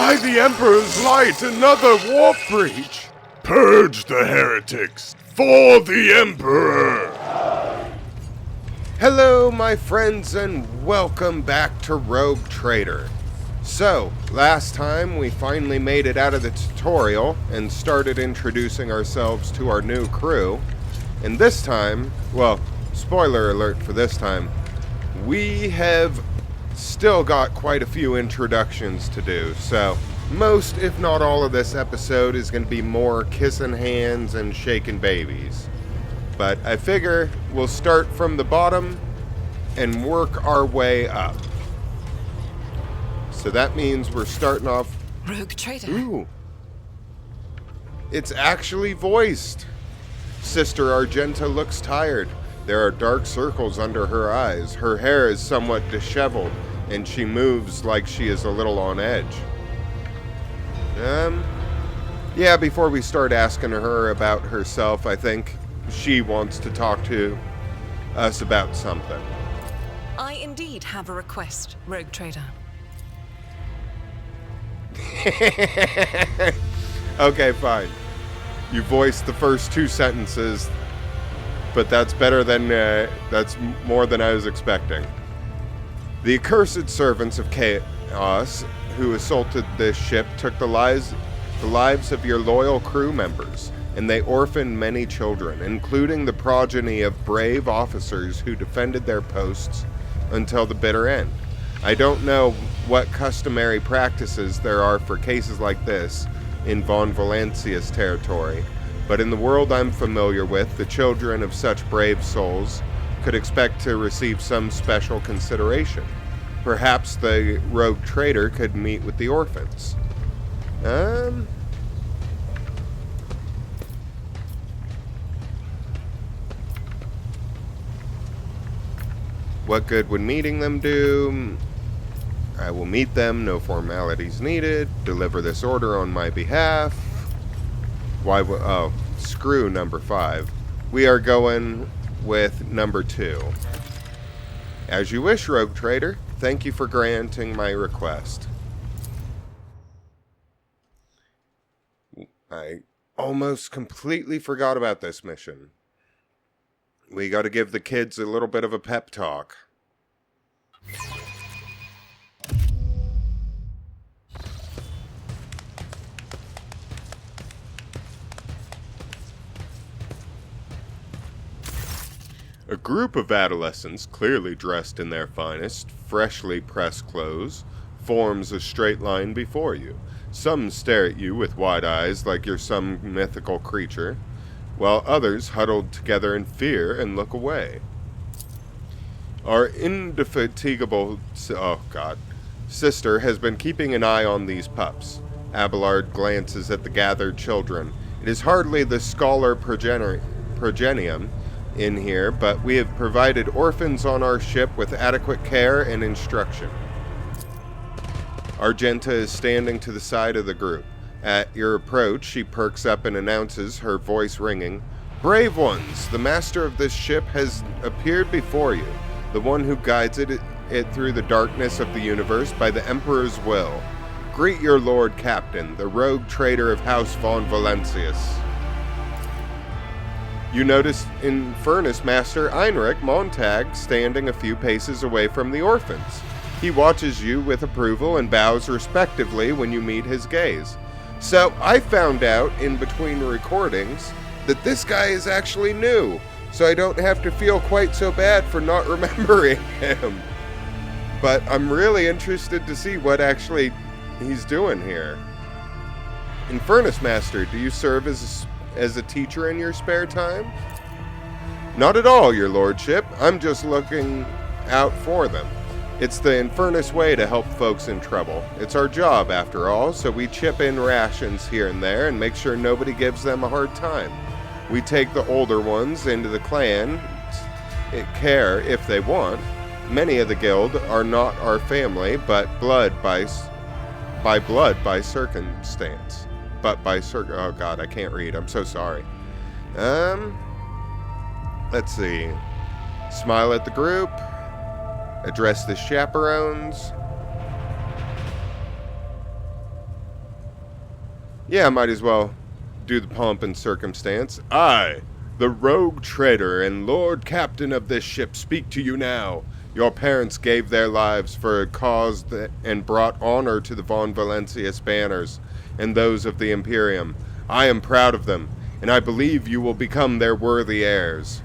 By the Emperor's light, another warp breach! Purge the heretics for the Emperor! Hello, my friends, and welcome back to Rogue Trader. So, last time we finally made it out of the tutorial and started introducing ourselves to our new crew. And this time, well, spoiler alert for this time, we have still got quite a few introductions to do. So, most, if not all of this episode is going to be more kissing hands and shaking babies. But I figure we'll start from the bottom and work our way up. So that means we're starting off... Rogue Trader. Ooh. It's actually voiced. Sister Argenta looks tired. There are dark circles under her eyes. Her hair is somewhat disheveled, and she moves like she is a little on edge. Yeah, before we start asking her about herself, I think she wants to talk to us about something. I indeed have a request, Rogue Trader. Okay, fine. You voiced the first two sentences, but that's better than, that's more than I was expecting. The accursed servants of chaos who assaulted this ship took the lives of your loyal crew members, and they orphaned many children, including the progeny of brave officers who defended their posts until the bitter end. I don't know what customary practices there are for cases like this in Von Valencia's territory, but in the world I'm familiar with, the children of such brave souls could expect to receive some special consideration. Perhaps the Rogue Trader could meet with the orphans. What good would meeting them do? I will meet them, no formalities needed. Deliver this order on my behalf. Why would... Oh, screw number 5. We are going with number 2. As you wish, Rogue Trader. Thank you for granting my request. I almost completely forgot about this mission. We got to give the kids a little bit of a pep talk. A group of adolescents, clearly dressed in their finest, freshly pressed clothes, forms a straight line before you. Some stare at you with wide eyes like you're some mythical creature, while others huddled together in fear and look away. Our indefatigable sister has been keeping an eye on these pups. Abelard glances at the gathered children. It is hardly the scholar progenium in here, but we have provided orphans on our ship with adequate care and instruction. Argenta is standing to the side of the group. At your approach, she perks up and announces, her voice ringing, "Brave ones, the master of this ship has appeared before you, the one who guides it through the darkness of the universe by the Emperor's will. Greet your Lord Captain, the Rogue Trader of House Von Valencius." You notice Infernus Master Einrich Montag standing a few paces away from the orphans. He watches you with approval and bows respectively when you meet his gaze. So, I found out in between recordings that this guy is actually new, so I don't have to feel quite so bad for not remembering him. But I'm really interested to see what actually he's doing here. Infernus Master, do you serve as a teacher in your spare time? Not at all, your lordship. I'm just looking out for them. It's the Infernus way to help folks in trouble. It's our job, after all, so we chip in rations here and there and make sure nobody gives them a hard time. We take the older ones into the clan, care if they want. Many of the guild are not our family, but by circumstance. Oh god, I can't read. I'm so sorry. Let's see. Smile at the group. Address the chaperones. Yeah, might as well do the pomp and circumstance. I, the rogue trader and lord captain of this ship, speak to you now. Your parents gave their lives for a cause and brought honor to the Von Valencius banners and those of the Imperium. I am proud of them, and I believe you will become their worthy heirs.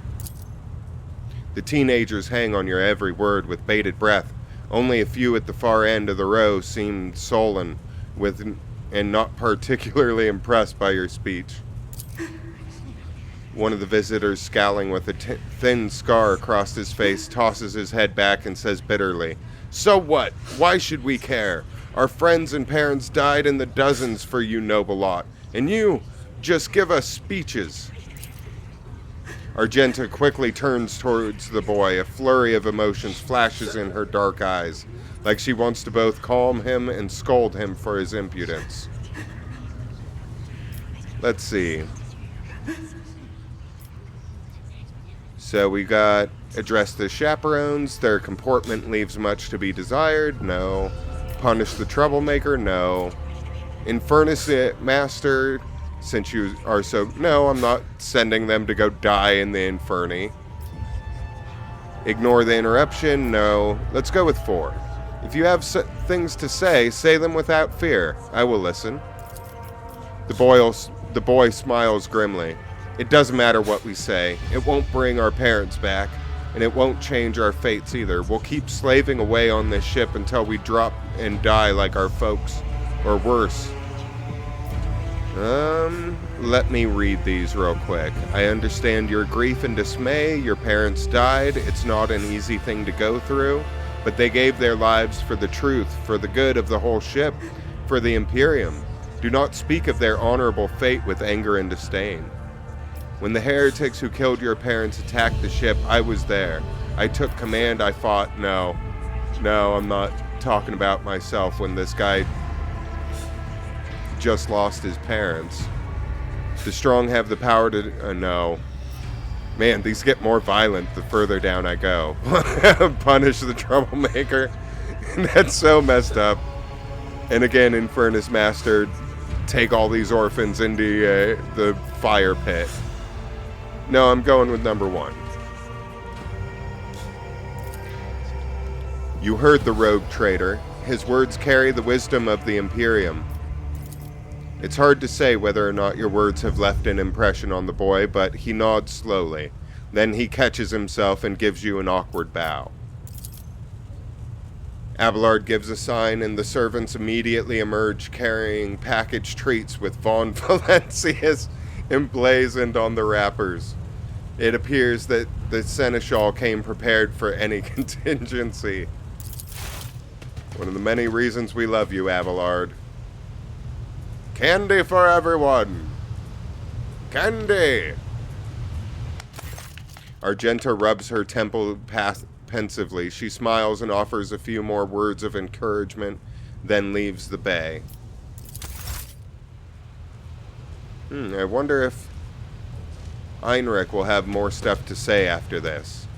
The teenagers hang on your every word with bated breath. Only a few at the far end of the row seemed sullen and not particularly impressed by your speech. One of the visitors, scowling with a thin scar across his face, tosses his head back and says bitterly, "So what? Why should we care? Our friends and parents died in the dozens for you noble lot, and you just give us speeches." Argenta quickly turns towards the boy. A flurry of emotions flashes in her dark eyes, like she wants to both calm him and scold him for his impudence. Let's see. So we got address the chaperones. Their comportment leaves much to be desired. No. Punish the troublemaker. No. Infernus master, since you are so... No, I'm not sending them to go die in the Inferni. Ignore the interruption. No. Let's go with 4. If you have things to say them without fear. I will listen. The boy smiles grimly. It doesn't matter what we say. It won't bring our parents back, and it won't change our fates either. We'll keep slaving away on this ship until we drop and die like our folks, or worse. Let me read these real quick. I understand your grief and dismay. Your parents died. It's not an easy thing to go through, but they gave their lives for the truth, for the good of the whole ship, for the Imperium. Do not speak of their honorable fate with anger and disdain. When the heretics who killed your parents attacked the ship, I was there. I took command, I fought. No, I'm not talking about myself when this guy just lost his parents. The strong have the power to... no. Man, these get more violent the further down I go. Punish the troublemaker. That's so messed up. And again, Infernus Master, take all these orphans into the fire pit. No, I'm going with number 1. You heard the rogue trader. His words carry the wisdom of the Imperium. It's hard to say whether or not your words have left an impression on the boy, but he nods slowly. Then he catches himself and gives you an awkward bow. Abelard gives a sign, and the servants immediately emerge carrying packaged treats with Von Valencius emblazoned on the wrappers. It appears that the seneschal came prepared for any contingency. One of the many reasons we love you, Abelard. Candy for everyone! Candy! Argenta rubs her temple pensively. She smiles and offers a few more words of encouragement, then leaves the bay. I wonder if Heinrich will have more stuff to say after this.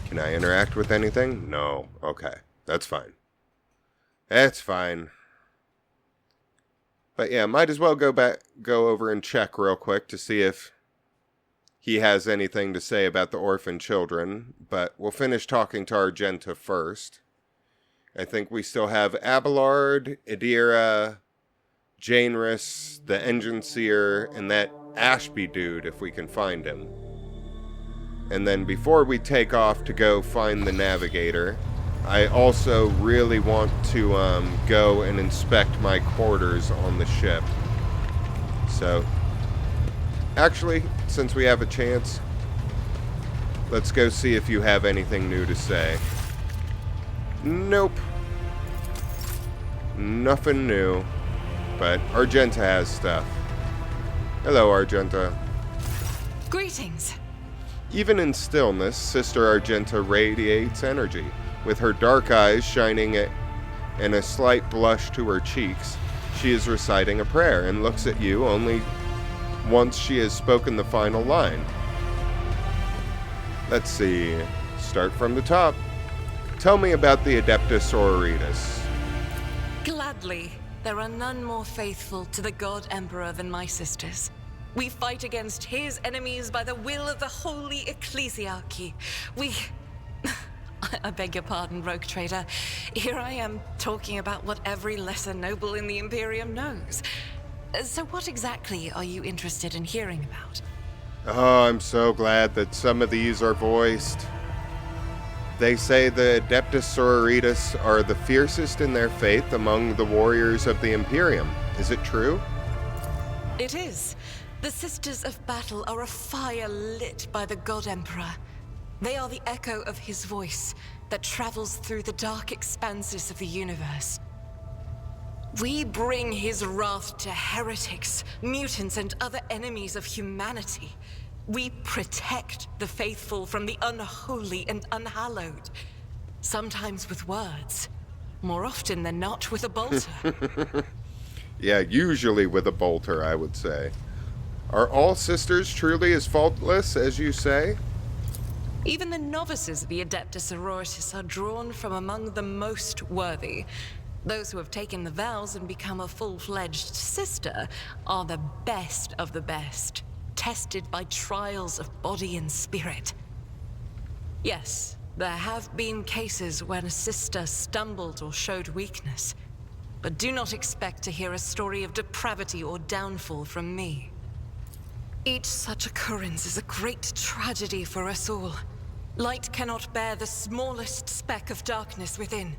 Can I interact with anything? No. Okay. That's fine. That's fine. But yeah, might as well go over and check real quick to see if he has anything to say about the orphan children. But we'll finish talking to Argenta first. I think we still have Abelard, Idira, Janris, the Engine Seer, and that Ashby dude, if we can find him. And then before we take off to go find the Navigator, I also really want to go and inspect my quarters on the ship. So, actually, since we have a chance, let's go see if you have anything new to say. Nope. Nothing new. But Argenta has stuff. Hello, Argenta. Greetings. Even in stillness, Sister Argenta radiates energy. With her dark eyes shining and a slight blush to her cheeks, she is reciting a prayer and looks at you only once she has spoken the final line. Let's see. Start from the top. Tell me about the Adeptus Sororitas. Gladly. There are none more faithful to the God Emperor than my sisters. We fight against his enemies by the will of the Holy Ecclesiarchy. We... I beg your pardon, Rogue Trader. Here I am talking about what every lesser noble in the Imperium knows. So what exactly are you interested in hearing about? Oh, I'm so glad that some of these are voiced. They say the Adeptus Sororitas are the fiercest in their faith among the warriors of the Imperium. Is it true? It is. The Sisters of Battle are a fire lit by the God Emperor. They are the echo of his voice that travels through the dark expanses of the universe. We bring his wrath to heretics, mutants, and other enemies of humanity. We protect the faithful from the unholy and unhallowed. Sometimes with words. More often than not with a bolter. Yeah, usually with a bolter, I would say. Are all sisters truly as faultless as you say? Even the novices of the Adeptus Sororitas are drawn from among the most worthy. Those who have taken the vows and become a full-fledged sister are the best of the best, tested by trials of body and spirit. Yes, there have been cases when a sister stumbled or showed weakness, but do not expect to hear a story of depravity or downfall from me. Each such occurrence is a great tragedy for us all. Light cannot bear the smallest speck of darkness within.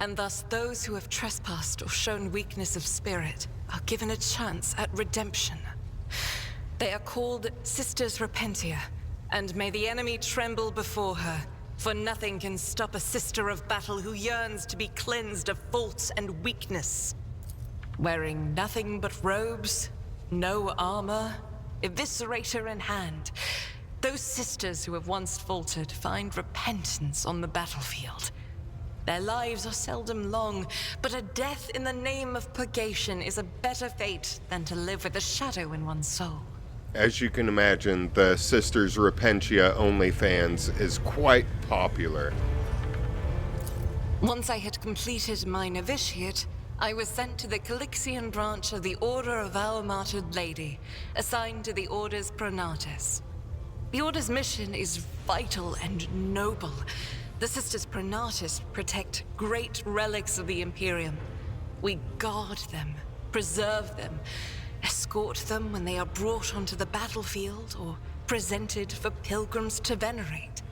And thus those who have trespassed or shown weakness of spirit are given a chance at redemption. They are called Sisters Repentia, and may the enemy tremble before her, for nothing can stop a sister of battle who yearns to be cleansed of fault and weakness. Wearing nothing but robes, no armor, eviscerator in hand, those sisters who have once faltered find repentance on the battlefield. Their lives are seldom long, but a death in the name of purgation is a better fate than to live with a shadow in one's soul. As you can imagine, the Sisters Repentia OnlyFans is quite popular. Once I had completed my novitiate, I was sent to the Calixian branch of the Order of Our Martyred Lady, assigned to the Order's Pronatus. The Order's mission is vital and noble. The Sisters Pronatus protect great relics of the Imperium. We guard them, preserve them, escort them when they are brought onto the battlefield or presented for pilgrims to venerate.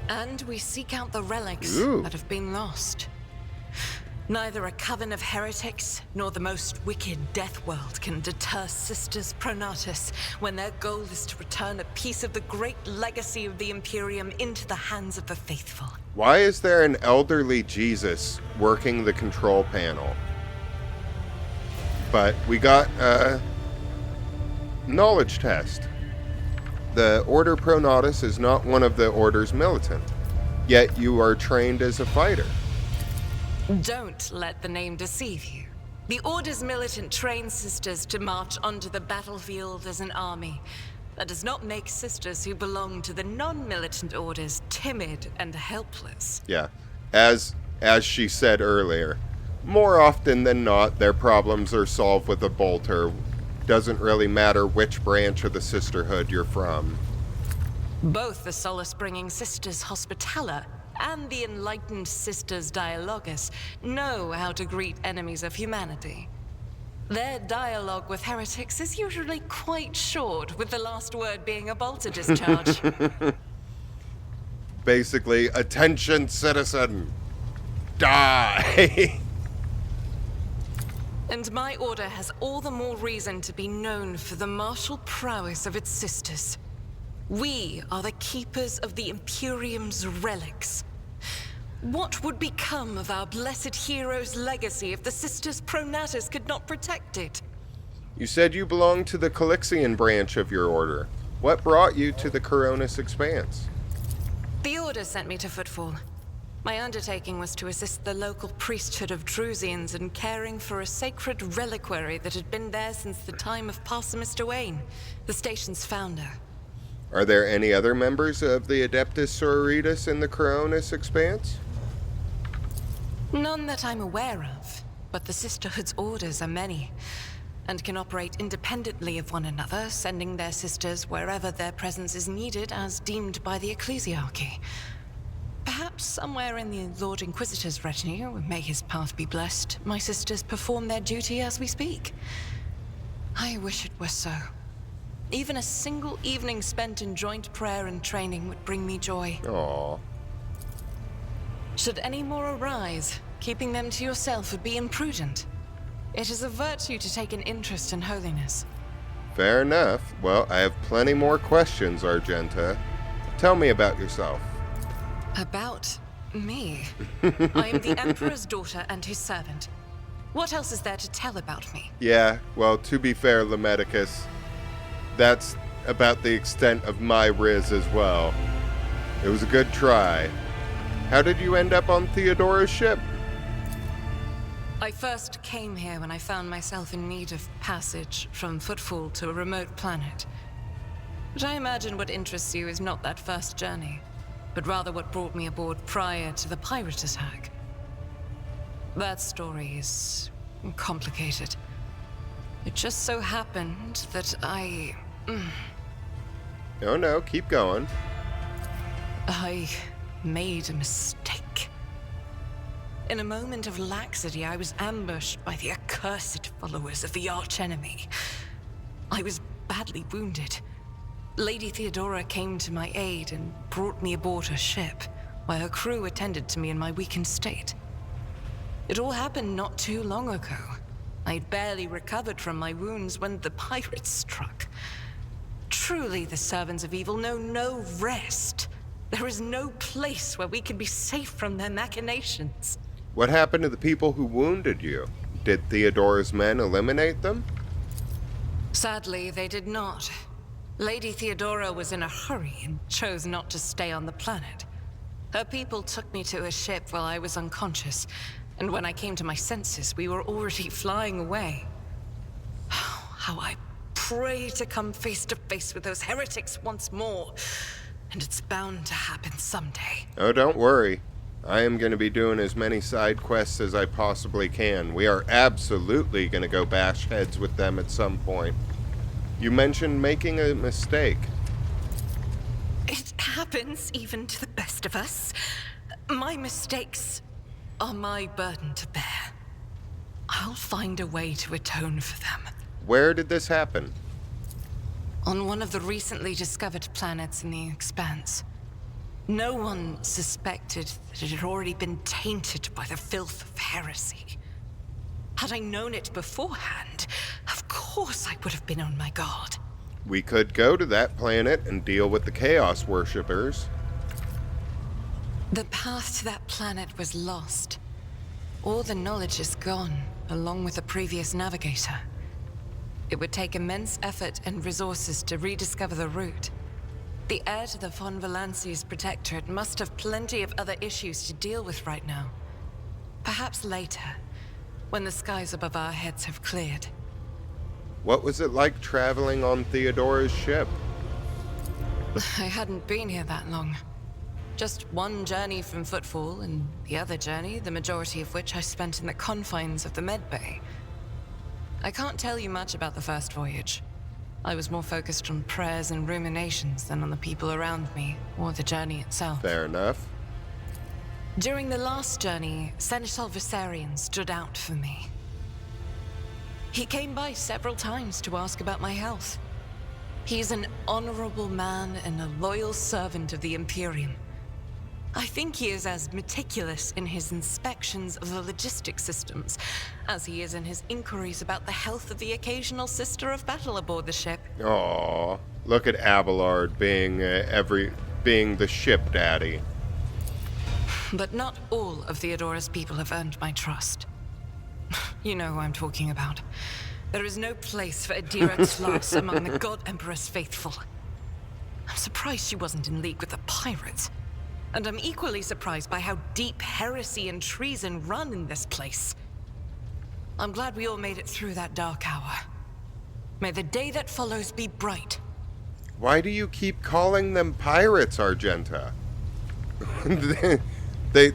And we seek out the relics that have been lost. Neither a coven of heretics nor the most wicked death world can deter Sisters Pronatus when their goal is to return a piece of the great legacy of the Imperium into the hands of the faithful. Why is there an elderly Jesus working the control panel? But we got a knowledge test. The Order Pronatus is not one of the Order's militant, yet you are trained as a fighter. Don't let the name deceive you. The Order's militant trains sisters to march onto the battlefield as an army. That does not make sisters who belong to the non-militant orders timid and helpless. Yeah, as she said earlier, more often than not, their problems are solved with a bolter. Doesn't really matter which branch of the sisterhood you're from. Both the solace-bringing Sisters Hospitaller and the enlightened Sisters Dialogus know how to greet enemies of humanity. Their dialogue with heretics is usually quite short, with the last word being a bolter discharge. Basically, attention citizen, die! And my order has all the more reason to be known for the martial prowess of its sisters. We are the keepers of the Imperium's relics. What would become of our blessed hero's legacy if the Sisters Pronatus could not protect it? You said you belonged to the Calixian branch of your order. What brought you to the Coronis Expanse? The Order sent me to Footfall. My undertaking was to assist the local priesthood of Drusians in caring for a sacred reliquary that had been there since the time of Parsimist Owain, the station's founder. Are there any other members of the Adeptus Sororitas in the Coronis Expanse? None that I'm aware of, but the Sisterhood's orders are many, and can operate independently of one another, sending their sisters wherever their presence is needed as deemed by the Ecclesiarchy. Perhaps somewhere in the Lord Inquisitor's retinue, may his path be blessed, my sisters perform their duty as we speak. I wish it were so. Even a single evening spent in joint prayer and training would bring me joy. Aww. Should any more arise, keeping them to yourself would be imprudent. It is a virtue to take an interest in holiness. Fair enough. Well, I have plenty more questions, Argenta. Tell me about yourself. About me? I am the Emperor's daughter and his servant. What else is there to tell about me? Yeah, well, to be fair, Lemedicus, that's about the extent of my riz as well. It was a good try. How did you end up on Theodora's ship? I first came here when I found myself in need of passage from Footfall to a remote planet. But I imagine what interests you is not that first journey, but rather what brought me aboard prior to the pirate attack. That story is complicated. It just so happened that Oh no, keep going. I made a mistake. In a moment of laxity, I was ambushed by the accursed followers of the archenemy. I was badly wounded. Lady Theodora came to my aid and brought me aboard her ship, while her crew attended to me in my weakened state. It all happened not too long ago. I'd barely recovered from my wounds when the pirates struck. Truly, the servants of evil know no rest. There is no place where we can be safe from their machinations. What happened to the people who wounded you? Did Theodora's men eliminate them? Sadly, they did not. Lady Theodora was in a hurry and chose not to stay on the planet. Her people took me to a ship while I was unconscious, and when I came to my senses, we were already flying away. How I pray to come face to face with those heretics once more. And it's bound to happen someday. Oh, don't worry. I am going to be doing as many side quests as I possibly can. We are absolutely going to go bash heads with them at some point. You mentioned making a mistake. It happens even to the best of us. My mistakes are my burden to bear. I'll find a way to atone for them. Where did this happen? On one of the recently discovered planets in the Expanse. No one suspected that it had already been tainted by the filth of heresy. Had I known it beforehand, of course I would have been on my guard. We could go to that planet and deal with the Chaos Worshippers. The path to that planet was lost. All the knowledge is gone, along with the previous navigator. It would take immense effort and resources to rediscover the route. The heir to the Von Valanci's protectorate must have plenty of other issues to deal with right now. Perhaps later, when the skies above our heads have cleared. What was it like traveling on Theodora's ship? I hadn't been here that long. Just one journey from Footfall, and the other journey, the majority of which I spent in the confines of the medbay. I can't tell you much about the first voyage. I was more focused on prayers and ruminations than on the people around me, or the journey itself. Fair enough. During the last journey, Seneschal Viserion stood out for me. He came by several times to ask about my health. He's an honorable man and a loyal servant of the Imperium. I think he is as meticulous in his inspections of the logistic systems as he is in his inquiries about the health of the occasional sister of battle aboard the ship. Aww, look at Abelard being the ship daddy. But not all of Theodora's people have earned my trust. You know who I'm talking about. There is no place for Adira Tlas among the God Emperor's faithful. I'm surprised she wasn't in league with the pirates. And I'm equally surprised by how deep heresy and treason run in this place. I'm glad we all made it through that dark hour. May the day that follows be bright. Why do you keep calling them pirates, Argenta? they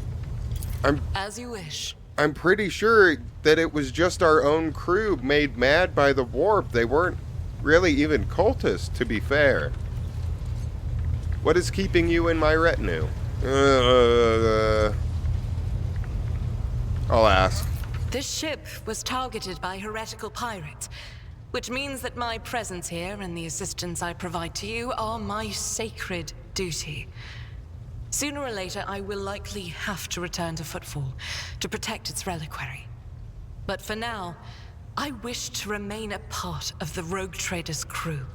As you wish. I'm pretty sure that it was just our own crew made mad by the warp. They weren't really even cultists, to be fair. What is keeping you in my retinue? I'll ask. This ship was targeted by heretical pirates, which means that my presence here and the assistance I provide to you are my sacred duty. Sooner or later, I will likely have to return to Footfall to protect its reliquary. But for now, I wish to remain a part of the Rogue Trader's crew.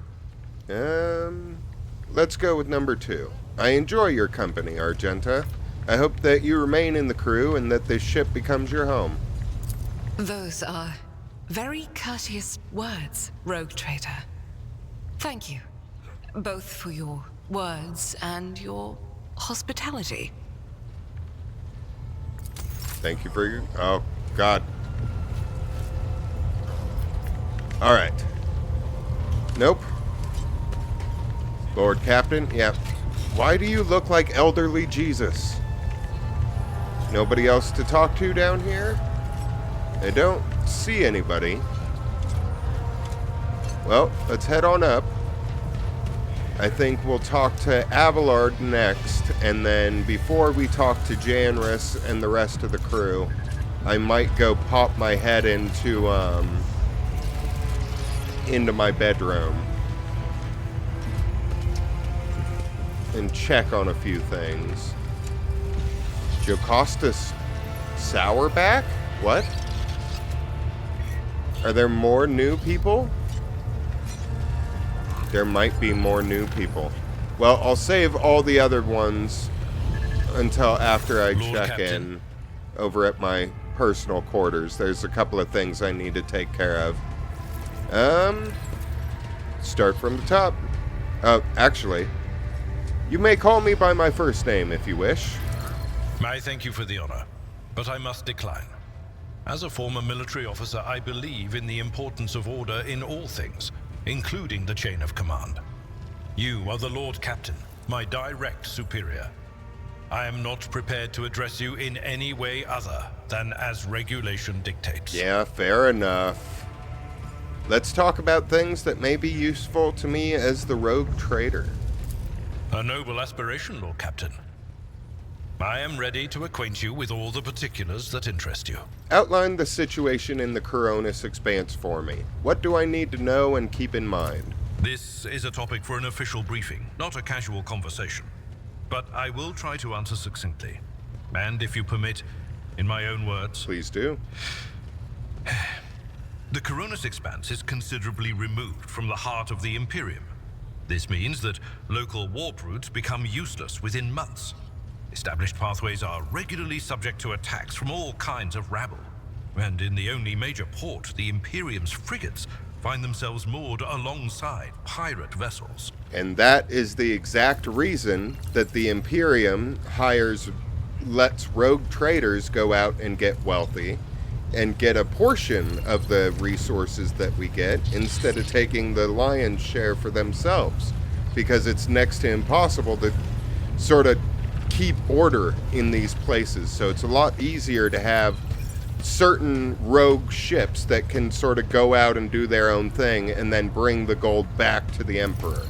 Let's go with number 2. I enjoy your company, Argenta. I hope that you remain in the crew and that this ship becomes your home. Those are very courteous words, Rogue Trader. Thank you, both for your words and your hospitality. Thank you for your... Oh, God. Alright. Nope. Lord Captain, yeah. Why do you look like elderly Jesus? Nobody else to talk to down here? I don't see anybody. Well, let's head on up. I think we'll talk to Abelard next, and then before we talk to Janris and the rest of the crew, I might go pop my head into my bedroom and check on a few things. Jocostas Sourback? What? Are there more new people? There might be more new people. Well, I'll save all the other ones until after I check in over at my personal quarters. There's a couple of things I need to take care of. Start from the top. Actually, you may call me by my first name if you wish. I thank you for the honor, but I must decline. As a former military officer, I believe in the importance of order in all things, including the chain of command. You are the Lord Captain, my direct superior. I am not prepared to address you in any way other than as regulation dictates. Yeah, fair enough. Let's talk about things that may be useful to me as the Rogue Trader. A noble aspiration, Lord Captain. I am ready to acquaint you with all the particulars that interest you. Outline the situation in the Coronis Expanse for me. What do I need to know and keep in mind? This is a topic for an official briefing, not a casual conversation. But I will try to answer succinctly. And if you permit, in my own words... Please do. The Coronis Expanse is considerably removed from the heart of the Imperium. This means that local warp routes become useless within months. Established pathways are regularly subject to attacks from all kinds of rabble. And in the only major port, the Imperium's frigates find themselves moored alongside pirate vessels. And that is the exact reason that the Imperium lets rogue traders go out and get wealthy and get a portion of the resources that we get instead of taking the lion's share for themselves, because it's next to impossible to sort of keep order in these places. So it's a lot easier to have certain rogue ships that can sort of go out and do their own thing and then bring the gold back to the Emperor.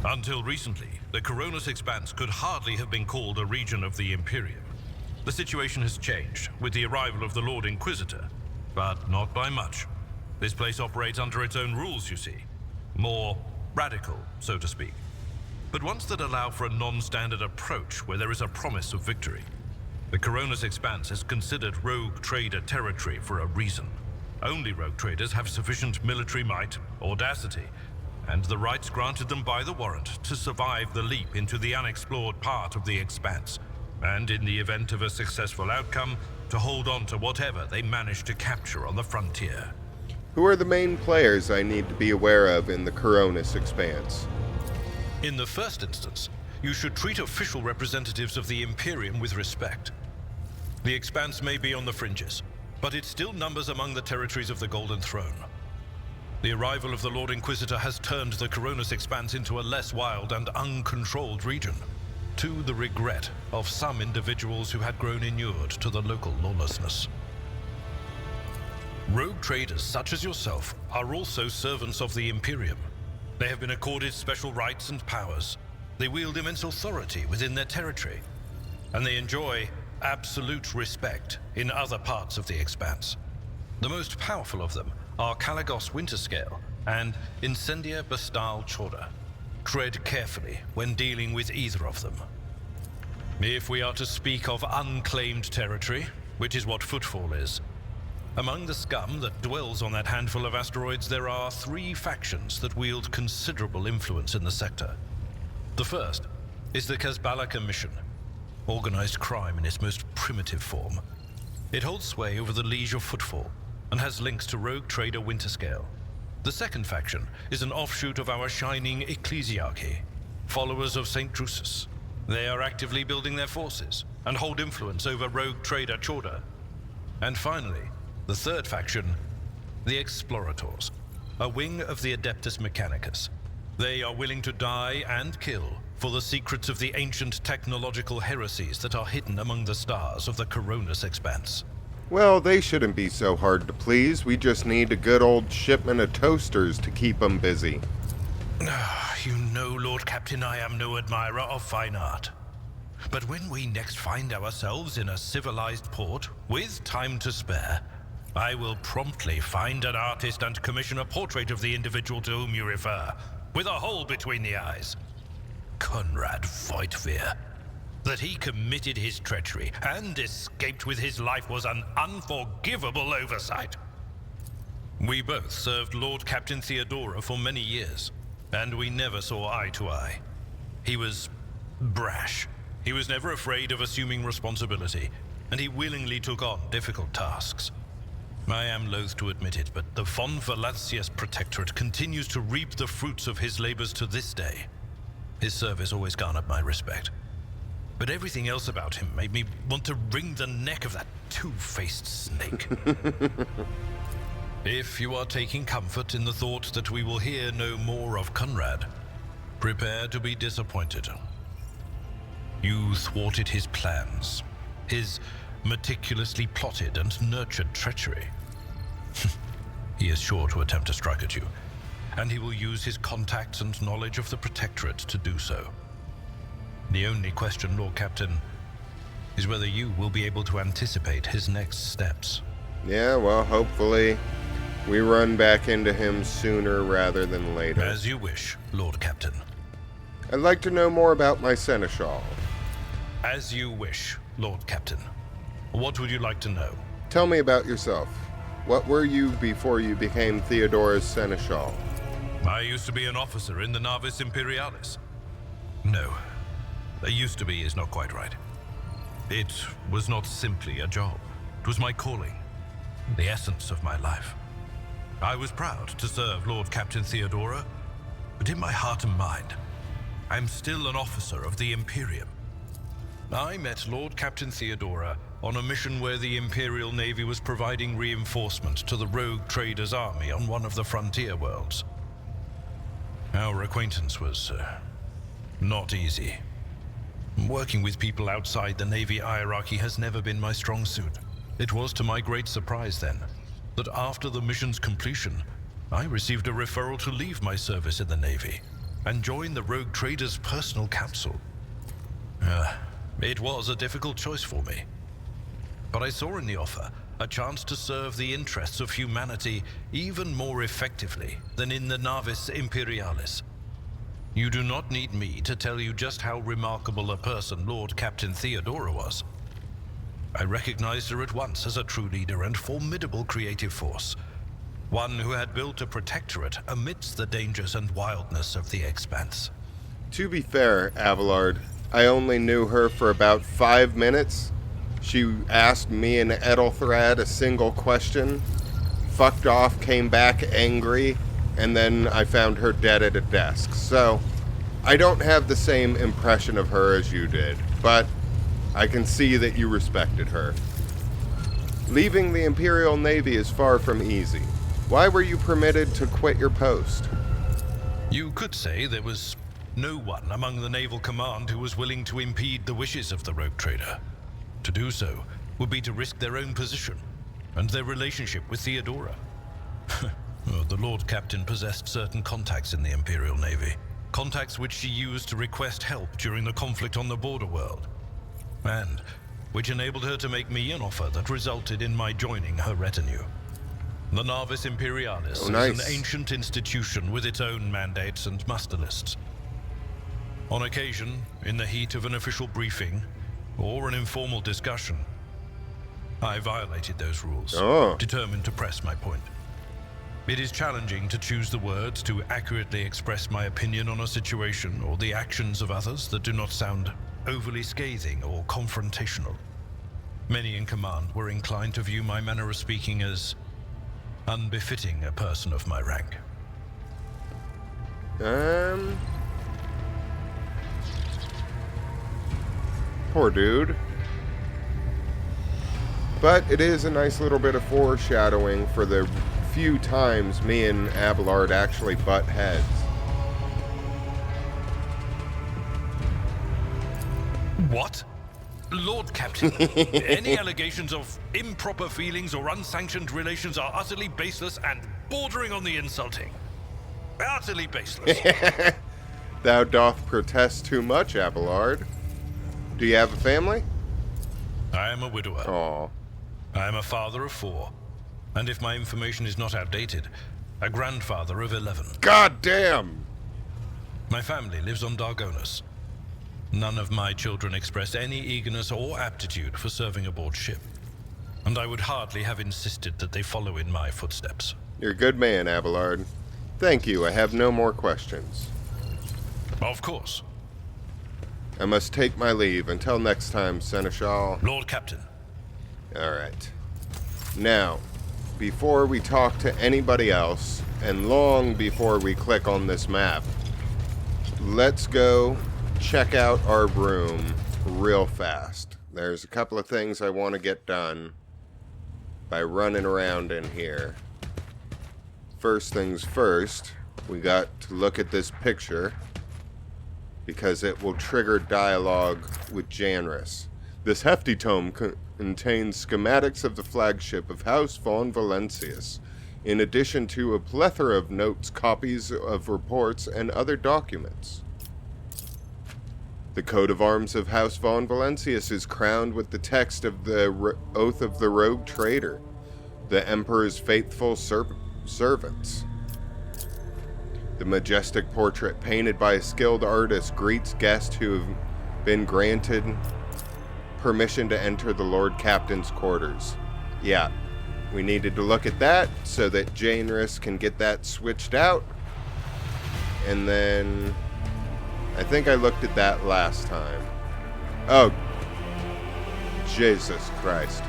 Until recently, the Coronis Expanse could hardly have been called a region of the Imperium. The situation has changed with the arrival of the Lord Inquisitor, but not by much. This place operates under its own rules, you see. More radical, so to speak. But ones that allow for a non-standard approach where there is a promise of victory. The Coronis Expanse is considered rogue trader territory for a reason. Only rogue traders have sufficient military might, audacity, and the rights granted them by the warrant to survive the leap into the unexplored part of the Expanse, and in the event of a successful outcome, to hold on to whatever they manage to capture on the frontier. Who are the main players I need to be aware of in the Coronis Expanse? In the first instance, you should treat official representatives of the Imperium with respect. The Expanse may be on the fringes, but it still numbers among the territories of the Golden Throne. The arrival of the Lord Inquisitor has turned the Coronis Expanse into a less wild and uncontrolled region, to the regret of some individuals who had grown inured to the local lawlessness. Rogue traders such as yourself are also servants of the Imperium. They have been accorded special rights and powers. They wield immense authority within their territory, and they enjoy absolute respect in other parts of the Expanse. The most powerful of them are Caligos Winterscale and Incendia Bastal Chorda. Tread carefully when dealing with either of them. If we are to speak of unclaimed territory, which is what Footfall is, among the scum that dwells on that handful of asteroids, there are 3 factions that wield considerable influence in the sector. The first is the Kazbalaka Mission, organized crime in its most primitive form. It holds sway over the Liege of Footfall and has links to rogue trader Winterscale. The second faction is an offshoot of our shining ecclesiarchy, followers of St. Drusus. They are actively building their forces and hold influence over rogue trader Chorda. And finally, the third faction, the Explorators, a wing of the Adeptus Mechanicus. They are willing to die and kill for the secrets of the ancient technological heresies that are hidden among the stars of the Coronis Expanse. Well, they shouldn't be so hard to please. We just need a good old shipment of toasters to keep them busy. You know, Lord Captain, I am no admirer of fine art. But when we next find ourselves in a civilized port, with time to spare, I will promptly find an artist and commission a portrait of the individual to whom you refer, with a hole between the eyes. Conrad Voigtveer. That he committed his treachery and escaped with his life was an unforgivable oversight. We both served Lord Captain Theodora for many years, and we never saw eye to eye. He was brash. He was never afraid of assuming responsibility, and he willingly took on difficult tasks. I am loath to admit it, but the Von Valancius Protectorate continues to reap the fruits of his labors to this day. His service always garnered my respect. But everything else about him made me want to wring the neck of that two-faced snake. If you are taking comfort in the thought that we will hear no more of Conrad, prepare to be disappointed. You thwarted his plans, his meticulously plotted and nurtured treachery. He is sure to attempt to strike at you, and he will use his contacts and knowledge of the Protectorate to do so. The only question, Lord Captain, is whether you will be able to anticipate his next steps. Yeah, well, hopefully we run back into him sooner rather than later. As you wish, Lord Captain. I'd like to know more about my seneschal. As you wish, Lord Captain. What would you like to know? Tell me about yourself. What were you before you became Theodora's seneschal? I used to be an officer in the Navis Imperialis. No, used to be is not quite right. It was not simply a job. It was my calling, the essence of my life. I was proud to serve Lord Captain Theodora, but in my heart and mind, I'm still an officer of the Imperium. I met Lord Captain Theodora on a mission where the Imperial Navy was providing reinforcement to the rogue traders' army on one of the frontier worlds. Our acquaintance was not easy. Working with people outside the Navy hierarchy has never been my strong suit. It was to my great surprise then, that after the mission's completion, I received a referral to leave my service in the Navy and join the rogue traders' personal council. It was a difficult choice for me. But I saw in the offer a chance to serve the interests of humanity even more effectively than in the Navis Imperialis. You do not need me to tell you just how remarkable a person Lord Captain Theodora was. I recognized her at once as a true leader and formidable creative force. One who had built a protectorate amidst the dangers and wildness of the Expanse. To be fair, Abelard, I only knew her for about 5 minutes. She asked me and Ethelthrad a single question, fucked off, came back angry, and then I found her dead at a desk. So, I don't have the same impression of her as you did, but I can see that you respected her. Leaving the Imperial Navy is far from easy. Why were you permitted to quit your post? You could say there was no one among the naval command who was willing to impede the wishes of the rogue trader. To do so would be to risk their own position and their relationship with Theodora. Well, the Lord Captain possessed certain contacts in the Imperial Navy. Contacts which she used to request help during the conflict on the border world. And which enabled her to make me an offer that resulted in my joining her retinue. The Navis Imperialis is an ancient institution with its own mandates and muster lists. On occasion, in the heat of an official briefing or an informal discussion, I violated those rules, determined to press my point. It is challenging to choose the words to accurately express my opinion on a situation or the actions of others that do not sound overly scathing or confrontational. Many in command were inclined to view my manner of speaking as unbefitting a person of my rank. Poor dude. But it is a nice little bit of foreshadowing for the few times me and Abelard actually butt heads. What? Lord Captain, any allegations of improper feelings or unsanctioned relations are utterly baseless and bordering on the insulting. Utterly baseless. Thou doth protest too much, Abelard. Do you have a family? I am a widower. Aww. I am a father of 4, and if my information is not outdated, a grandfather of 11. God damn! My family lives on Dargonus. None of my children express any eagerness or aptitude for serving aboard ship, and I would hardly have insisted that they follow in my footsteps. You're a good man, Abelard. Thank you, I have no more questions. Of course. I must take my leave. Until next time, Seneschal. Lord Captain. Alright. Now, before we talk to anybody else, and long before we click on this map, let's go check out our room real fast. There's a couple of things I want to get done by running around in here. First things first, we got to look at this picture because it will trigger dialogue with Janris. This hefty tome contains schematics of the flagship of House von Valancius, in addition to a plethora of notes, copies of reports, and other documents. The coat of arms of House von Valancius is crowned with the text of the Oath of the Rogue Trader, the Emperor's faithful servants. The majestic portrait painted by a skilled artist greets guests who have been granted permission to enter the Lord Captain's quarters. Yeah, we needed to look at that so that Janris can get that switched out. And then I think I looked at that last time. Oh, Jesus Christ.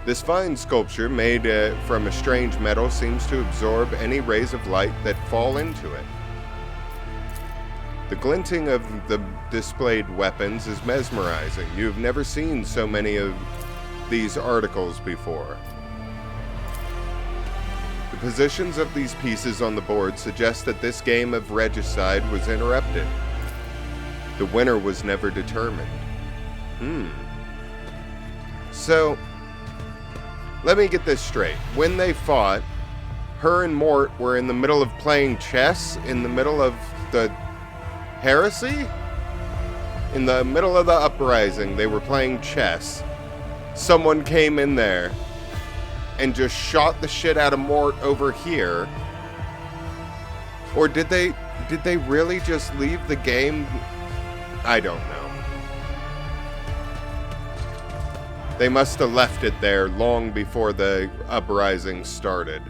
This fine sculpture, made from a strange metal, seems to absorb any rays of light that fall into it. The glinting of the displayed weapons is mesmerizing. You've never seen so many of these articles before. The positions of these pieces on the board suggest that this game of regicide was interrupted. The winner was never determined. So, let me get this straight. When they fought, her and Mort were in the middle of playing chess in the middle of the heresy? In the middle of the uprising, they were playing chess. Someone came in there and just shot the shit out of Mort over here. Or did they really just leave the game? I don't know. They must have left it there long before the uprising started.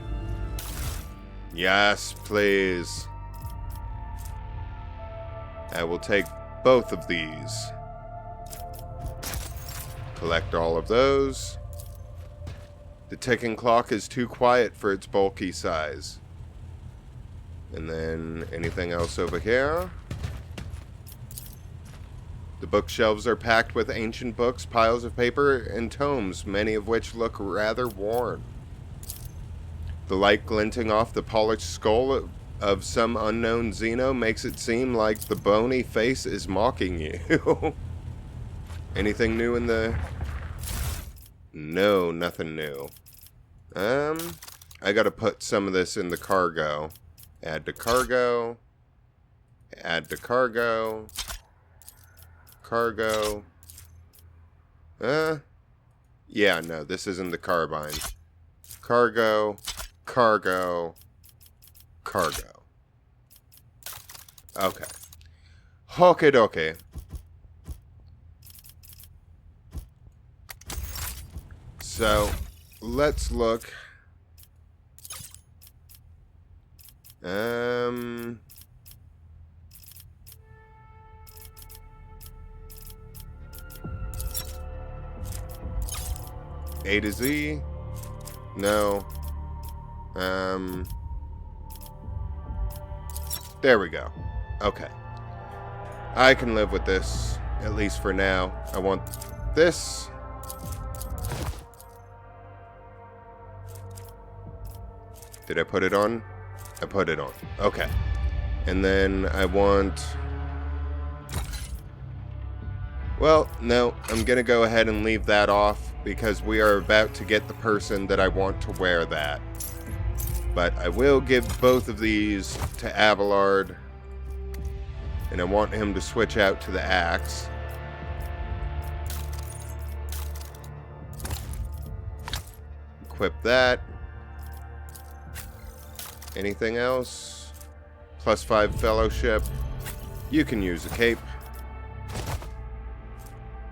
Yes, please. I will take both of these. Collect all of those. The ticking clock is too quiet for its bulky size. And then anything else over here? The bookshelves are packed with ancient books, piles of paper, and tomes, many of which look rather worn. The light glinting off the polished skull of some unknown Xeno makes it seem like the bony face is mocking you. Anything new in the... No, nothing new. I gotta put some of this in the cargo. Add to cargo. Add to cargo. Cargo. Yeah, no, this isn't the carbine. Cargo. Cargo. Cargo. Okay. Okie dokie. So, let's look. A to Z? No. There we go. Okay. I can live with this, at least for now. I want this. Did I put it on? I put it on. Okay. And then I want... Well, no. I'm going to go ahead and leave that off because we are about to get the person that I want to wear that. But I will give both of these to Abelard. And I want him to switch out to the axe. Equip that. Anything else? +5 fellowship. You can use a cape.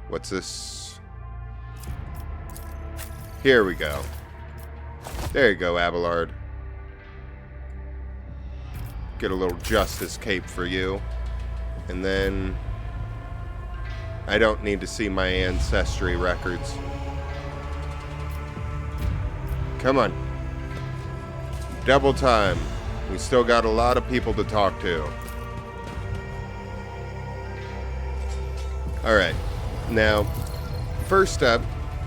What's this? Here we go. There you go, Abelard. Get a little justice cape for you. And then... I don't need to see my ancestry records. Come on. Double time. We still got a lot of people to talk to. Alright. Now, first up,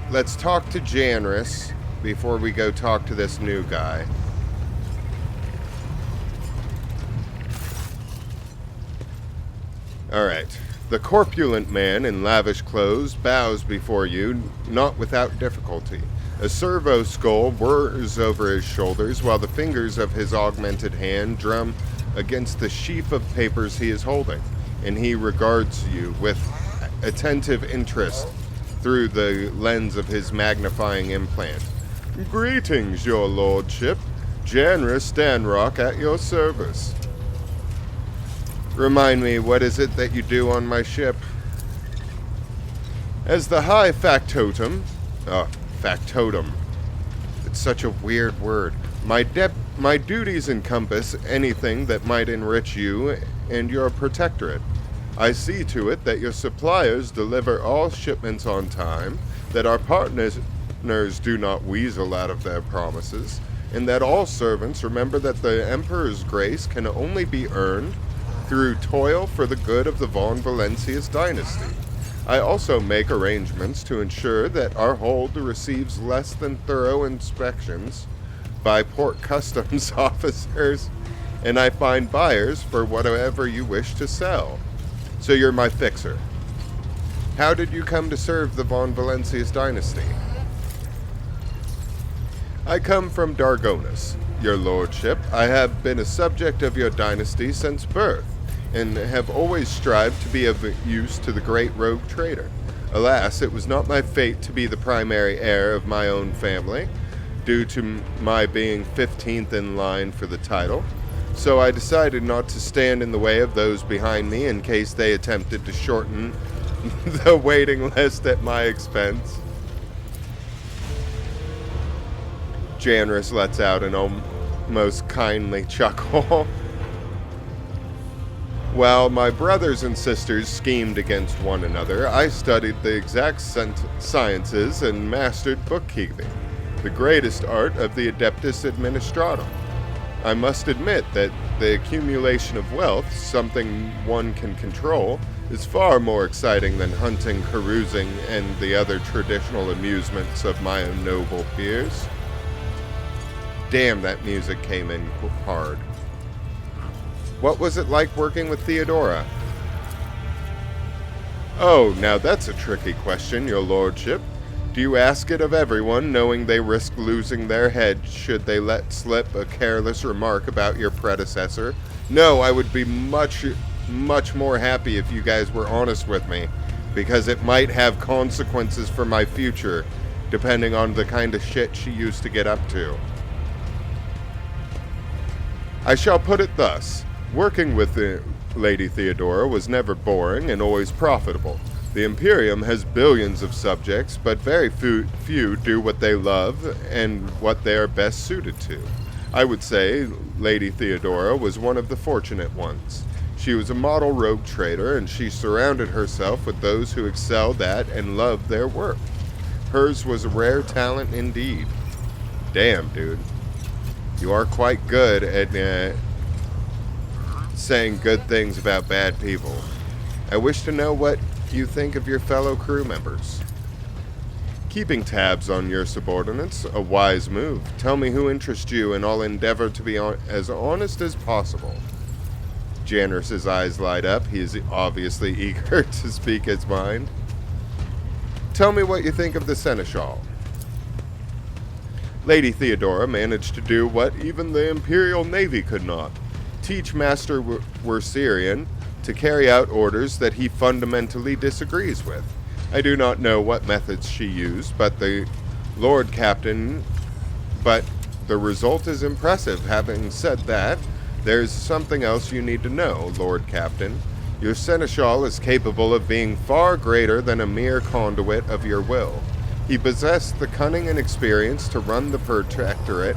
let's talk to Janris before we go talk to this new guy. Alright. The corpulent man in lavish clothes bows before you, not without difficulty. A servo skull whirs over his shoulders while the fingers of his augmented hand drum against the sheaf of papers he is holding, and he regards you with attentive interest through the lens of his magnifying implant. Greetings, your lordship. Janris Stanrock at your service. Remind me, what is it that you do on my ship? As the High Factotum... Factotum. It's such a weird word. My duties encompass anything that might enrich you and your protectorate. I see to it that your suppliers deliver all shipments on time, that our partners do not weasel out of their promises, and that all servants remember that the Emperor's grace can only be earned through toil for the good of the Von Valencius dynasty. I also make arrangements to ensure that our hold receives less than thorough inspections by port customs officers, and I find buyers for whatever you wish to sell. So you're my fixer. How did you come to serve the Von Valencius dynasty? I come from Dargonus, your lordship. I have been a subject of your dynasty since birth, and have always strived to be of use to the great rogue trader. Alas, it was not my fate to be the primary heir of my own family, due to my being 15th in line for the title, so I decided not to stand in the way of those behind me in case they attempted to shorten the waiting list at my expense. Janris lets out an almost kindly chuckle. While my brothers and sisters schemed against one another, I studied the exact sciences and mastered bookkeeping, the greatest art of the Adeptus Administratum. I must admit that the accumulation of wealth, something one can control, is far more exciting than hunting, carousing, and the other traditional amusements of my noble peers. Damn, that music came in hard. What was it like working with Theodora? Oh, now that's a tricky question, your lordship. Do you ask it of everyone, knowing they risk losing their head should they let slip a careless remark about your predecessor? No, I would be much more happy if you guys were honest with me, because it might have consequences for my future, depending on the kind of shit she used to get up to. I shall put it thus. Working with Lady Theodora was never boring and always profitable. The Imperium has billions of subjects, but very few do what they love and what they are best suited to. I would say Lady Theodora was one of the fortunate ones. She was a model rogue trader, and she surrounded herself with those who excelled at and loved their work. Hers was a rare talent indeed. Damn, dude. You are quite good at saying good things about bad people. I wish to know what you think of your fellow crew members. Keeping tabs on your subordinates, a wise move. Tell me who interests you, and I'll endeavor to be as honest as possible. Janris's eyes light up. He is obviously eager to speak his mind. Tell me what you think of the Seneschal. Lady Theodora managed to do what even the Imperial Navy could not. Teach Master Werserian to carry out orders that he fundamentally disagrees with. I do not know what methods she used, but the result is impressive. Having said that, there's something else you need to know, Lord Captain. Your Seneschal is capable of being far greater than a mere conduit of your will. He possessed the cunning and experience to run the Protectorate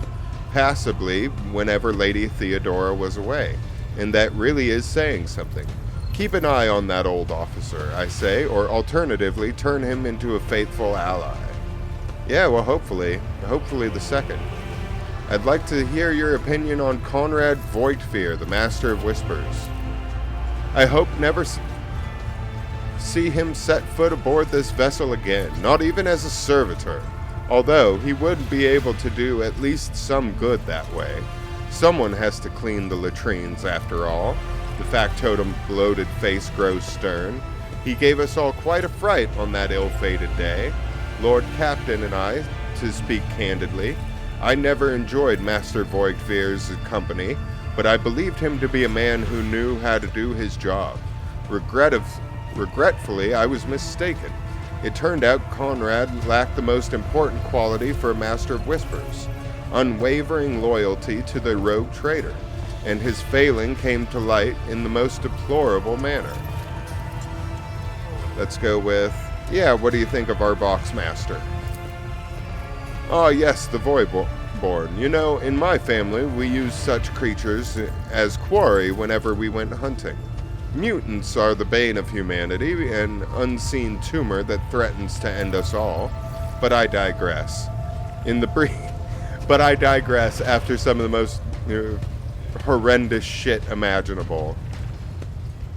passably whenever Lady Theodora was away, and that really is saying something. Keep an eye on that old officer, I say, or alternatively turn him into a faithful ally. Yeah, well, hopefully the second. I'd like to hear your opinion on Conrad Voigtfear, the Master of Whispers. I hope never see him set foot aboard this vessel again, not even as a servitor, although he would be able to do at least some good that way. Someone has to clean the latrines, after all. The factotum bloated face grows stern. He gave us all quite a fright on that ill-fated day. Lord Captain and I, to speak candidly, I never enjoyed Master Voigtfear's company, but I believed him to be a man who knew how to do his job. Regretfully, I was mistaken. It turned out Conrad lacked the most important quality for a Master of Whispers, unwavering loyalty to the rogue trader, and his failing came to light in the most deplorable manner. Let's go with, what do you think of our Boxmaster? Ah, yes, the Voidborn. You know, in my family, we used such creatures as quarry whenever we went hunting. Mutants are the bane of humanity, an unseen tumor that threatens to end us all. But I digress. But I digress after some of the most horrendous shit imaginable.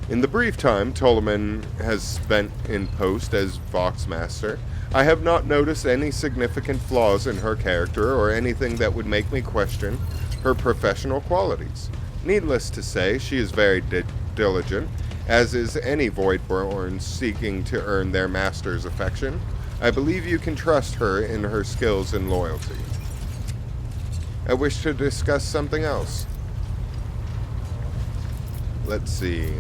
In the brief time Tolman has spent in post as Voxmaster, I have not noticed any significant flaws in her character or anything that would make me question her professional qualities. Needless to say, she is very diligent, as is any Voidborn seeking to earn their master's affection. I believe you can trust her in her skills and loyalty. I wish to discuss something else. Let's see.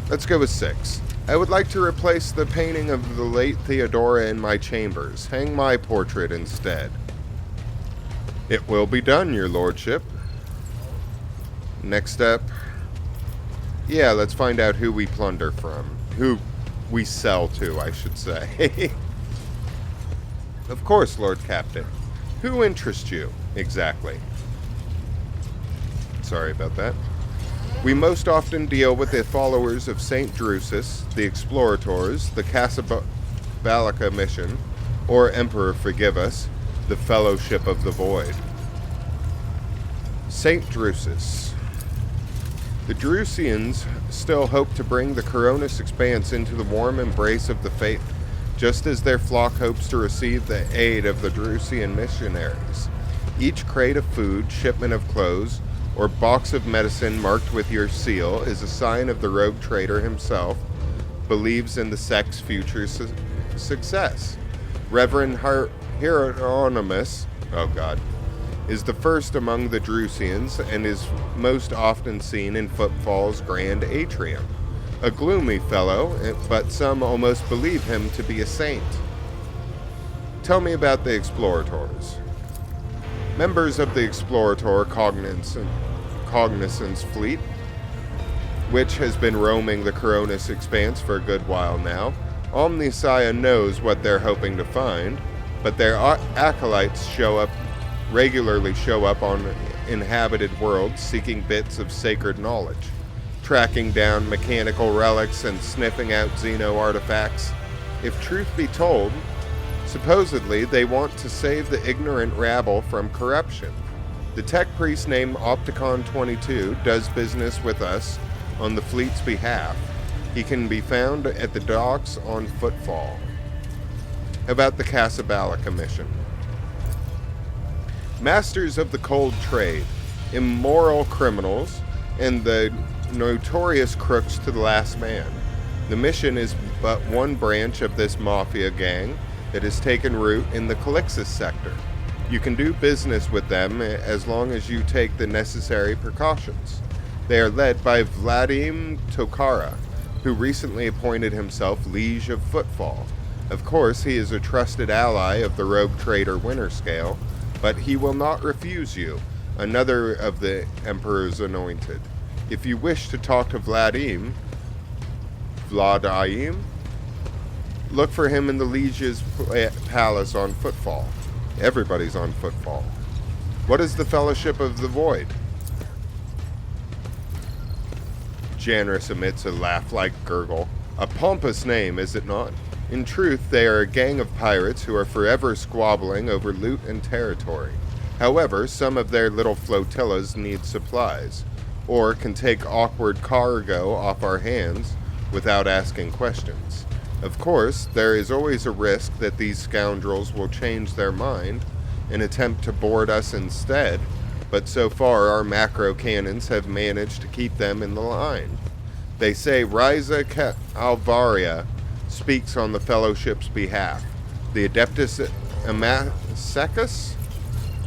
Let's go with 6. I would like to replace the painting of the late Theodora in my chambers. Hang my portrait instead. It will be done, your lordship. Next up. Yeah, let's find out who we plunder from. Who we sell to, I should say. Of course, Lord Captain. Who interests you, exactly? Sorry about that. We most often deal with the followers of St. Drusus, the Explorators, the Casablanca Mission, or Emperor forgive us, the Fellowship of the Void. St. Drusus. The Drusians still hope to bring the Coronis Expanse into the warm embrace of the faith just as their flock hopes to receive the aid of the Drusian missionaries. Each crate of food, shipment of clothes, or box of medicine marked with your seal is a sign of the rogue trader himself believes in the sect's future success. Reverend Hieronymus, is the first among the Drusians and is most often seen in Footfall's grand atrium. A gloomy fellow, but some almost believe him to be a saint. Tell me about the Explorators. Members of the Explorator Cognizance fleet, which has been roaming the Coronis expanse for a good while now. Omnissiah knows what they're hoping to find, but their acolytes regularly show up on inhabited worlds seeking bits of sacred knowledge, tracking down mechanical relics and sniffing out Xeno artifacts. If truth be told, supposedly they want to save the ignorant rabble from corruption. The tech priest named Opticon 22 does business with us on the fleet's behalf. He can be found at the docks on Footfall. How about the Casablanca mission? Masters of the cold trade, immoral criminals, and the notorious crooks to the last man. The mission is but one branch of this mafia gang that has taken root in the Calixis sector. You can do business with them as long as you take the necessary precautions. They are led by Vladim Tokara, who recently appointed himself Liege of Footfall. Of course, he is a trusted ally of the rogue trader Winterscale, but he will not refuse you, another of the Emperor's anointed. If you wish to talk to Vladim, look for him in the Liege's palace on Footfall. Everybody's on Footfall. What is the Fellowship of the Void? Janus emits a laugh-like gurgle. A pompous name, is it not? In truth, they are a gang of pirates who are forever squabbling over loot and territory. However, some of their little flotillas need supplies, or can take awkward cargo off our hands without asking questions. Of course, there is always a risk that these scoundrels will change their mind and attempt to board us instead, but so far our macro cannons have managed to keep them in the line. They say Ryza Alvaria speaks on the Fellowship's behalf. The Adeptus Amasecus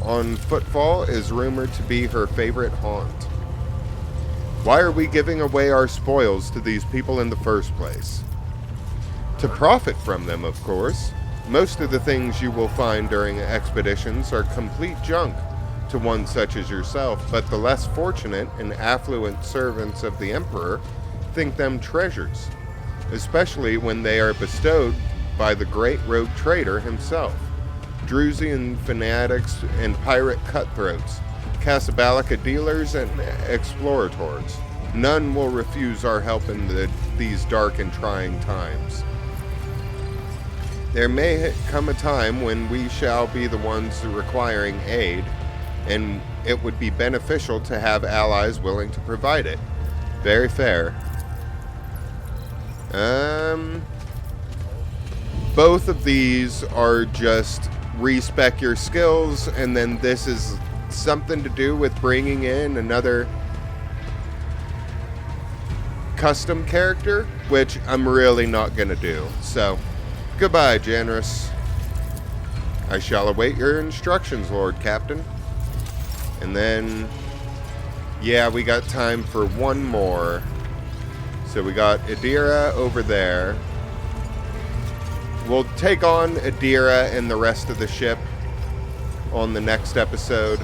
on Footfall is rumored to be her favorite haunt. Why are we giving away our spoils to these people in the first place? To profit from them, of course. Most of the things you will find during expeditions are complete junk to one such as yourself, but the less fortunate and affluent servants of the Emperor think them treasures, especially when they are bestowed by the great rogue trader himself. Drusian fanatics and pirate cutthroats, Casablanca dealers and explorators. None will refuse our help in these dark and trying times. There may come a time when we shall be the ones requiring aid, and it would be beneficial to have allies willing to provide it. Very fair. Both of these are just respec your skills, and then this is something to do with bringing in another custom character, which I'm really not going to do. So, goodbye, Janus. I shall await your instructions, Lord Captain. And then, yeah, we got time for one more. So we got Adira over there. We'll take on Adira and the rest of the ship on the next episode.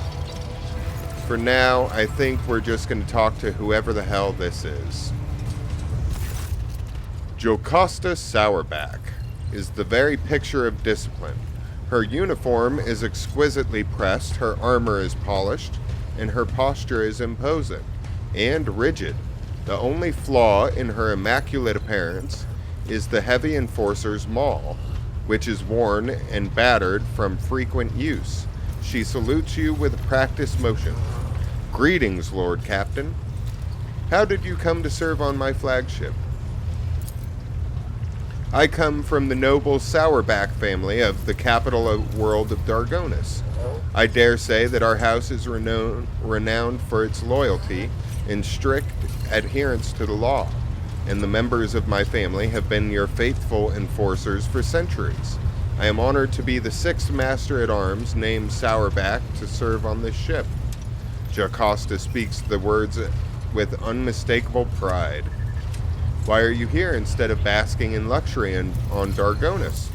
For now, I think we're just going to talk to whoever the hell this is. Jocasta Sourback is the very picture of discipline. Her uniform is exquisitely pressed, her armor is polished, and her posture is imposing and rigid. The only flaw in her immaculate appearance is the heavy enforcer's maul, which is worn and battered from frequent use. She salutes you with a practiced motion. Greetings, Lord Captain. How did you come to serve on my flagship? I come from the noble Sourback family of the capital world of Dargonis. I dare say that our house is renowned for its loyalty and strict adherence to the law, and the members of my family have been your faithful enforcers for centuries. I am honored to be the 6th Master-at-Arms named Sourback to serve on this ship. Jocasta speaks the words with unmistakable pride. Why are you here instead of basking in luxury on Dargonis?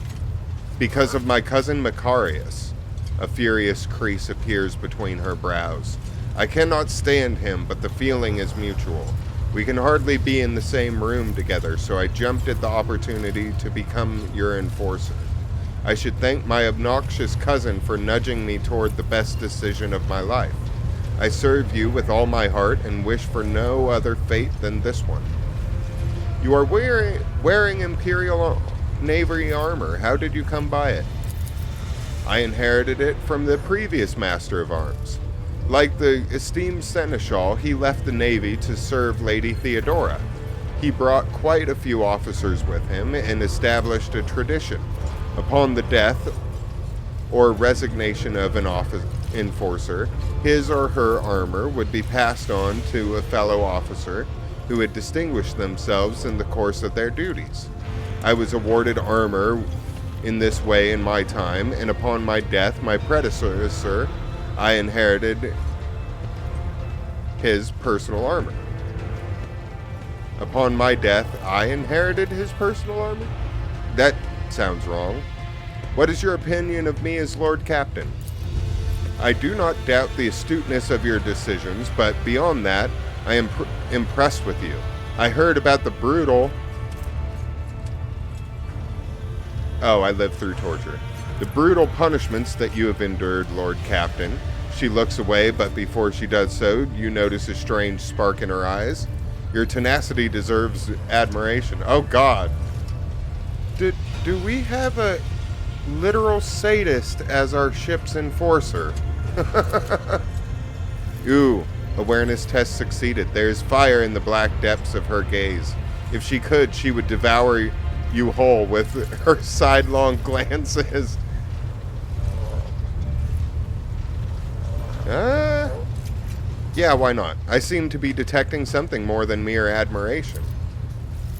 Because of my cousin Macarius. A furious crease appears between her brows. I cannot stand him, but the feeling is mutual. We can hardly be in the same room together, so I jumped at the opportunity to become your enforcer. I should thank my obnoxious cousin for nudging me toward the best decision of my life. I serve you with all my heart and wish for no other fate than this one. You are wearing Imperial Navy armor. How did you come by it? I inherited it from the previous Master of Arms. Like the esteemed Seneschal, he left the Navy to serve Lady Theodora. He brought quite a few officers with him and established a tradition. Upon the death or resignation of an enforcer, his or her armor would be passed on to a fellow officer who had distinguished themselves in the course of their duties. I was awarded armor in this way in my time, and upon my death, my predecessor, I inherited his personal armor. Upon my death, I inherited his personal armor? That sounds wrong. What is your opinion of me as Lord Captain? I do not doubt the astuteness of your decisions, but beyond that, I am impressed with you. I heard about the brutal... Oh, I lived through torture. The brutal punishments that you have endured, Lord Captain. She looks away, but before she does so, you notice a strange spark in her eyes. Your tenacity deserves admiration. Oh, God. Do we have a literal sadist as our ship's enforcer? Ooh, awareness test succeeded. There's fire in the black depths of her gaze. If she could, she would devour you whole with her sidelong glances. Yeah, why not? I seem to be detecting something more than mere admiration.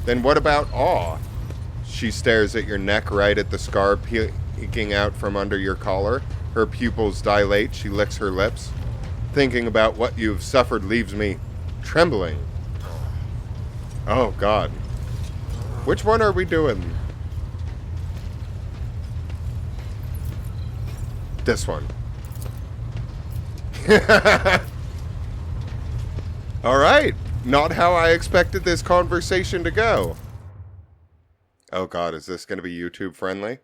Then what about awe? She stares at your neck, right at the scar peeking out from under your collar. Her pupils dilate. She licks her lips. Thinking about what you've suffered leaves me trembling. Oh, God. Which one are we doing? This one. Alright. Not how I expected this conversation to go. Oh, God. Is this going to be YouTube friendly?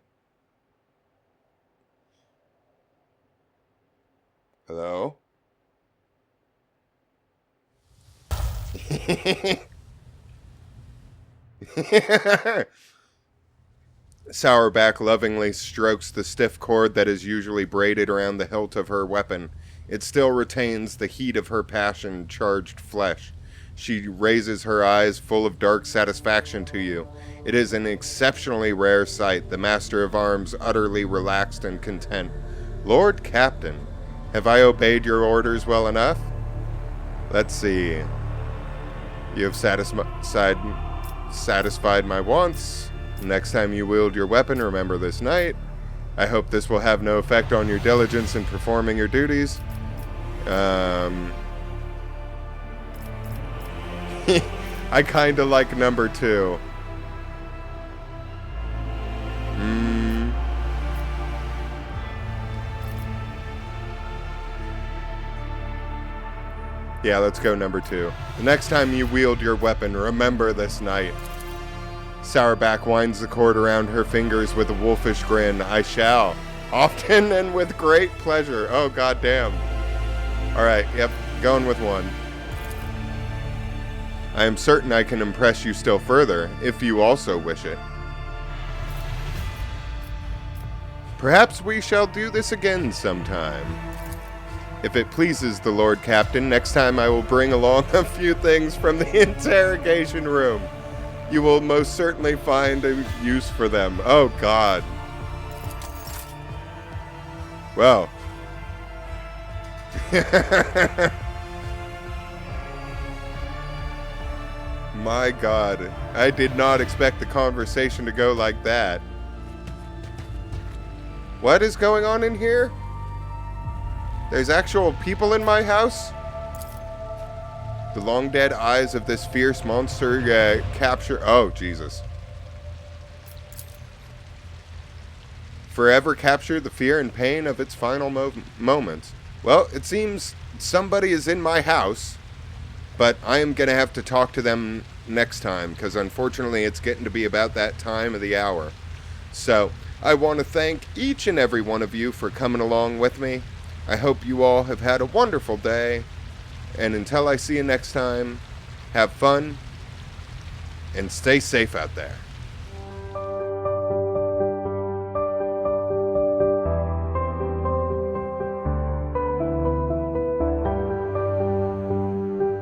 Hello? Sourback lovingly strokes the stiff cord that is usually braided around the hilt of her weapon. It still retains the heat of her passion-charged flesh. She raises her eyes full of dark satisfaction to you. It is an exceptionally rare sight, the Master of Arms utterly relaxed and content. Lord Captain, have I obeyed your orders well enough? Let's see. You have satisfied my wants. Next time you wield your weapon, remember this night. I hope this will have no effect on your diligence in performing your duties. I kinda like number 2. Yeah, let's go number 2. The next time you wield your weapon, remember this night. Sourback winds the cord around her fingers with a wolfish grin. I shall. Often and with great pleasure. Oh, goddamn. Alright, yep, going with 1. I am certain I can impress you still further, if you also wish it. Perhaps we shall do this again sometime. If it pleases the Lord Captain, next time I will bring along a few things from the interrogation room. You will most certainly find a use for them. Oh, God. Well. My God. I did not expect the conversation to go like that. What is going on in here? There's actual people in my house? The long dead eyes of this fierce monster capture... Oh, Jesus. Forever capture the fear and pain of its final moments. Well, it seems somebody is in my house, but I am going to have to talk to them next time, because unfortunately it's getting to be about that time of the hour. So, I want to thank each and every one of you for coming along with me. I hope you all have had a wonderful day. And until I see you next time, have fun and stay safe out there.